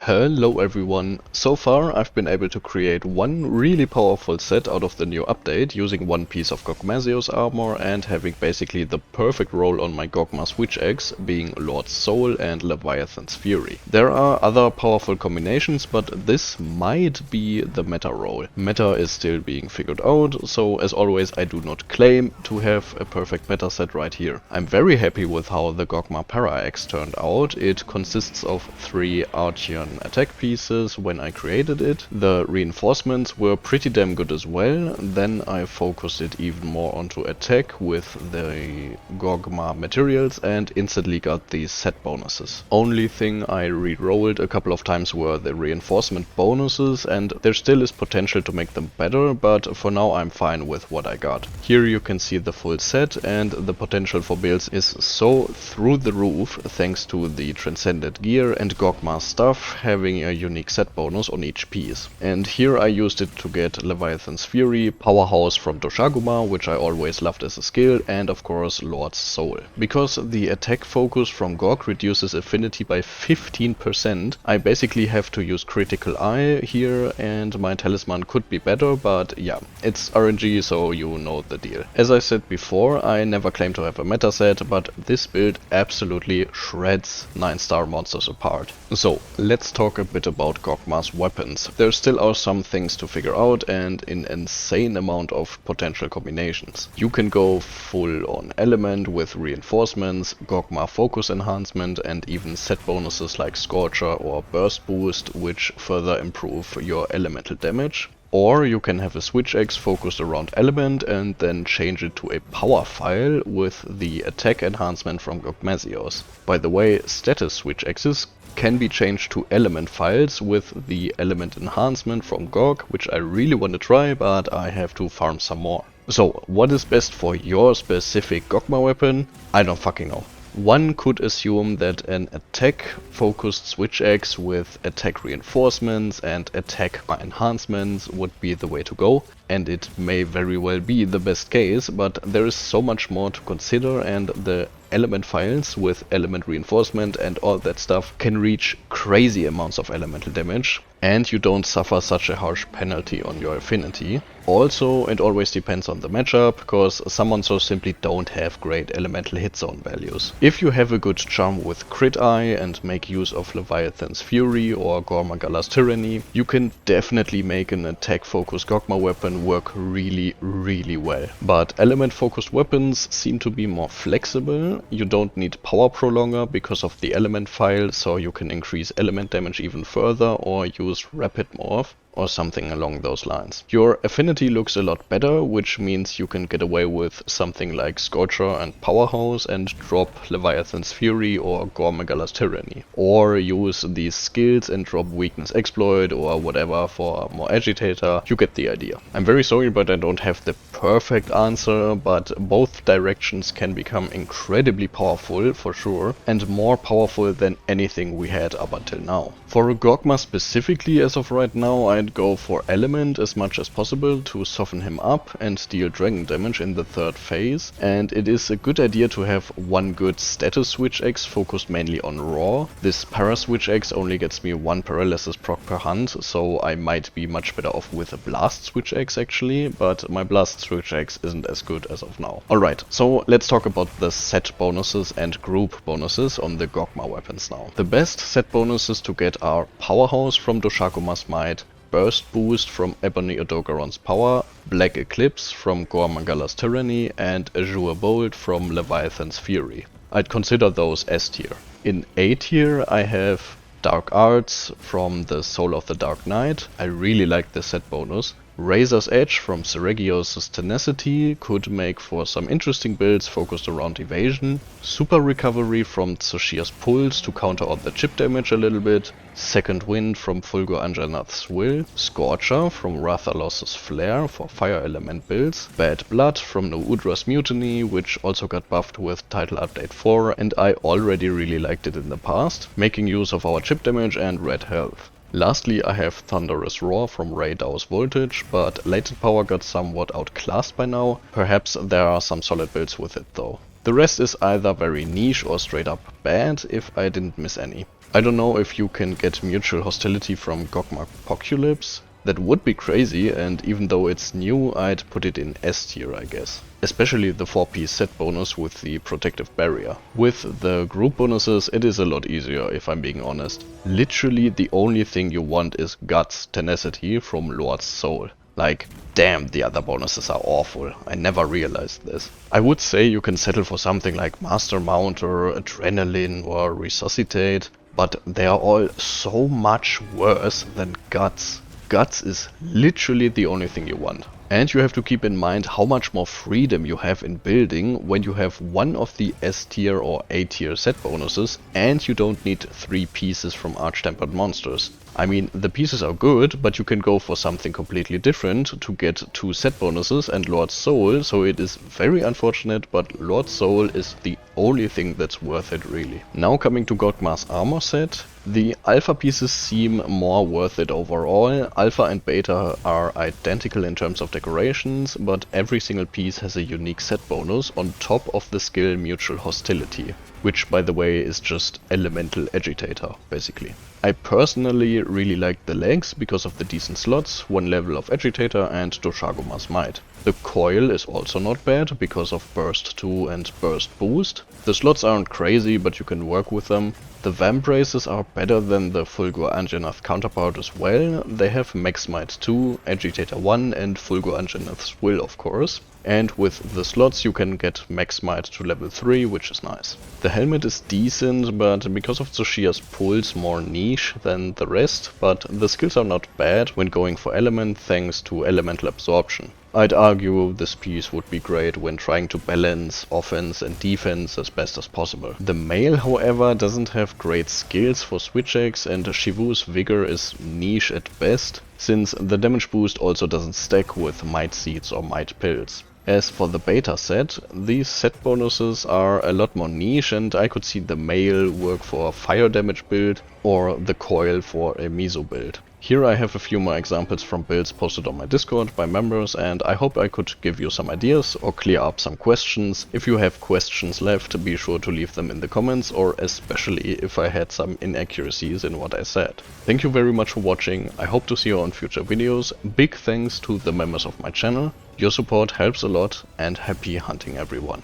Hello everyone! So far I've been able to create one really powerful set out of the new update using one piece of Gogma's armor and having basically the perfect role on my Gogma Switch Axe being Lord's Soul and Leviathan's Fury. There are other powerful combinations, but this might be the meta role. Meta is still being figured out, so as always I do not claim to have a perfect meta set right here. I'm very happy with how the Gogma Para Axe turned out. It consists of 3 Archean attack pieces when I created it. The reinforcements were pretty damn good as well. Then I focused it even more onto attack with the Gogma materials and instantly got these set bonuses. Only thing I re-rolled a couple of times were the reinforcement bonuses, and there still is potential to make them better, but for now I'm fine with what I got. Here you can see the full set, and the potential for builds is so through the roof thanks to the Transcendent gear and Gogma stuff having a unique set bonus on each piece. And here I used it to get Leviathan's Fury, Powerhouse from Doshaguma, which I always loved as a skill, and of course Lord's Soul. Because the attack focus from Gog reduces affinity by 15%, I basically have to use Critical Eye here, and my talisman could be better, but yeah, it's RNG, so you know the deal. As I said before, I never claim to have a meta set, but this build absolutely shreds 9-star monsters apart. So let's talk a bit about Gogma's weapons. There still are some things to figure out and an insane amount of potential combinations. You can go full on element with reinforcements, Gogma focus enhancement, and even set bonuses like Scorcher or burst boost, which further improve your elemental damage. Or you can have a Switch Axe focused around element and then change it to a power file with the attack enhancement from Gogmazios. By the way, status Switch Axes can be changed to element files with the element enhancement from Gog, which I really want to try, but I have to farm some more. So, what is best for your specific Gogma weapon? I don't fucking know. One could assume that an attack-focused Switch Axe with attack reinforcements and attack enhancements would be the way to go, and it may very well be the best case, but there is so much more to consider, and the element files with element reinforcement and all that stuff can reach crazy amounts of elemental damage, and you don't suffer such a harsh penalty on your affinity. Also, it always depends on the matchup, because some monsters simply don't have great elemental hit zone values. If you have a good charm with Crit Eye and make use of Leviathan's Fury or Gormagalla's Tyranny, you can definitely make an attack-focused Gogma weapon work really well. But element-focused weapons seem to be more flexible. You don't need Power Prolonger because of the element file, so you can increase element damage even further or use Rapid Morph or something along those lines. Your affinity looks a lot better, which means you can get away with something like Scorcher and Powerhouse and drop Leviathan's Fury or Gormagalla's Tyranny. Or use these skills and drop Weakness Exploit or whatever for more Agitator. You get the idea. I'm very sorry, but I don't have the perfect answer, but both directions can become incredibly powerful for sure, and more powerful than anything we had up until now. For Gogma specifically, as of right now, I'd go for element as much as possible to soften him up and deal dragon damage in the 3rd phase, and it is a good idea to have one good status Switch Axe focused mainly on raw. This para Switch Axe only gets me 1 paralysis proc per hunt, so I might be much better off with a blast Switch Axe actually, but my blast Switch Axe isn't as good as of now. Alright, so let's talk about the set bonuses and group bonuses on the Gogma weapons now. The best set bonuses to get are Powerhouse from Doshakuma's Might, Burst Boost from Ebony Odogaron's Power, Black Eclipse from Gormagalla's Tyranny, and Azure Bolt from Leviathan's Fury. I'd consider those S tier. In A tier I have Dark Arts from the Soul of the Dark Knight. I really like the set bonus. Razor's Edge from Seregios' Tenacity could make for some interesting builds focused around evasion. Super Recovery from Tsoshia's Pulse to counter out the chip damage a little bit. Second Wind from Fulgur Anjanath's Will. Scorcher from Rathalos' Flare for fire element builds. Bad Blood from Noudra's Mutiny, which also got buffed with Title Update 4, and I already really liked it in the past, making use of our chip damage and red health. Lastly, I have Thunderous Roar from Ray Dao's Voltage, but latent power got somewhat outclassed by now. Perhaps there are some solid builds with it though. The rest is either very niche or straight up bad, if I didn't miss any. I don't know if you can get mutual hostility from Gogma Apocalypse. That would be crazy, and even though it's new, I'd put it in S tier, I guess. Especially the 4-piece set bonus with the protective barrier. With the group bonuses, it is a lot easier, if I'm being honest. Literally the only thing you want is Guts Tenacity from Lord's Soul. Like, damn, the other bonuses are awful. I never realized this. I would say you can settle for something like Master Mount or Adrenaline or Resuscitate, but they are all so much worse than Guts. Guts is literally the only thing you want. And you have to keep in mind how much more freedom you have in building when you have one of the S tier or A tier set bonuses and you don't need 3 pieces from Arch-Tempered monsters. I mean, the pieces are good, but you can go for something completely different to get 2 set bonuses and Lord's Soul, so it is very unfortunate, but Lord's Soul is the only thing that's worth it really. Now coming to Gogma's Armor Set. The alpha pieces seem more worth it overall. Alpha and beta are identical in terms of decorations, but every single piece has a unique set bonus on top of the skill Mutual Hostility, which by the way is just Elemental Agitator, basically. I personally really like the legs because of the decent slots, 1 level of Agitator and Doshagoma's Might. The coil is also not bad because of Burst 2 and Burst Boost. The slots aren't crazy, but you can work with them. The Vambraces are better than the Fulgur Anjanath counterpart as well. They have Max Might 2, Agitator 1 and Fulgur Anjanath's Will of course. And with the slots you can get Max Might to level 3, which is nice. The helmet is decent, but because of Zushia's pulls more niche than the rest, but the skills are not bad when going for element thanks to elemental absorption. I'd argue this piece would be great when trying to balance offense and defense as best as possible. The male, however, doesn't have great skills for switch eggs and Shivu's vigor is niche at best, since the damage boost also doesn't stack with might seeds or might pills. As for the beta set, these set bonuses are a lot more niche and I could see the male work for a fire damage build or the coil for a meso build. Here I have a few more examples from builds posted on my Discord by members and I hope I could give you some ideas or clear up some questions. If you have questions left, be sure to leave them in the comments, or especially if I had some inaccuracies in what I said. Thank you very much for watching, I hope to see you on future videos. Big thanks to the members of my channel, your support helps a lot and happy hunting everyone.